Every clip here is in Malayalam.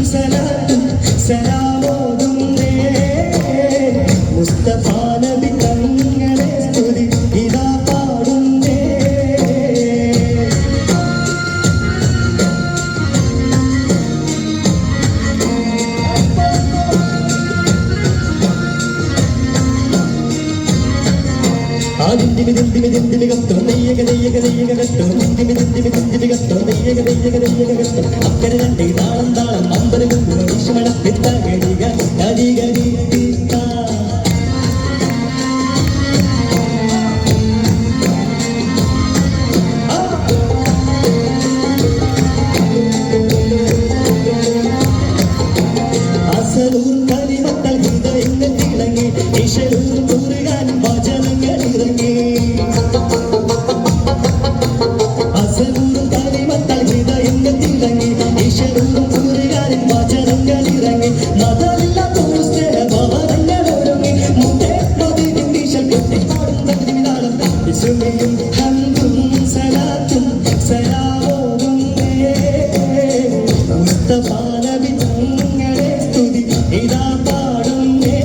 സലാത്തും സലാമോതുന്നേ മുസ്തഫ നബി തങ്ങളെ സ്തുതി ഇതാ പാടുന്നേ അക്കരെ രണ്ട് താളം താളം അമ്പലം അസലൂർ കരിമത്തൽ ഹൃദയങ്ങൾ തിളങ്ങി ഈശ്വരൂർ കൂറുകാൻ വചനങ്ങൾ ഇറങ്ങി അസലൂർ കരിമത്തൽ ഹൃദയങ്ങൾ തിളങ്ങി ഈശ്വരൂർ കൂറുകാൻ വചനങ്ങൾ ഇറങ്ങി മതമില്ല സ്നേഹഭവനങ്ങൾ ഒരുങ്ങി മുത്തേ മതിയും ഈശ്വർ കൊട്ടിപ്പാടും വിധാനം വിസുമയും ഹംദും സലാത്തും സലാമോതും മുസ്തഫ നബി തങ്ങളെ സ്തുതി ഇതാ പാടുന്നേ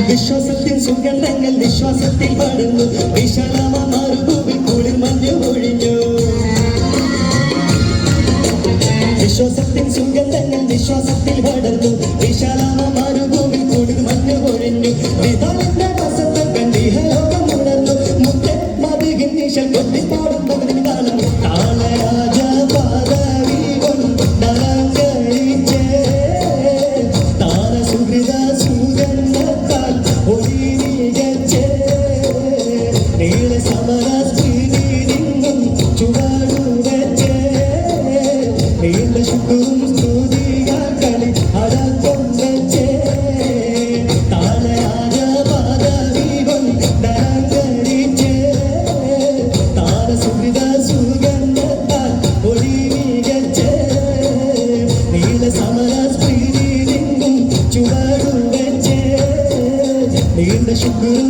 വിശ്വാസത്തിൻ സുഗന്ധങ്ങൾ വിശ്വാസത്തിൽ പടർന്നു വിശാലമാറുഭൂവിൽ കുളിർ മഞ്ഞു ഒഴിഞ്ഞു വിശ്വാസത്തിൻ സുഗന്ധങ്ങൾ വിശ്വാസത്തിൽ പടർന്നു വിശാലമാറുഭൂവിൽ കുളിർ മഞ്ഞു ഒഴിഞ്ഞു വിധാനന്റെ വസന്തം കണ്ടിഹലോകം ഉണർന്നു മുത്തേ മതിയും നീശൽ കൊട്ടിപ്പാടും വിധാനം താളരാജ പാദവി കൊണ്ടലങ്കരിച്ചേ താര സുഹൃത സുഗന്ധത്താൽ ഒളിനികച്ചേ നീള സമര സ്ത്രീലിംഗം ചുവടുവച്ചേ നീള ശുക്രും സ്തുതികളി അടക്കം വെച്ചേ താളരാജ പദവി കൊണ്ടലങ്കരിച്ചേ താര സുഹൃത സുഗന്ധത്താൽ ഒളിനികച്ചേ നീള സമര സ്ത്രീലിംഗം ചുവടുവച്ചേ നീണ്ട ശുക്രും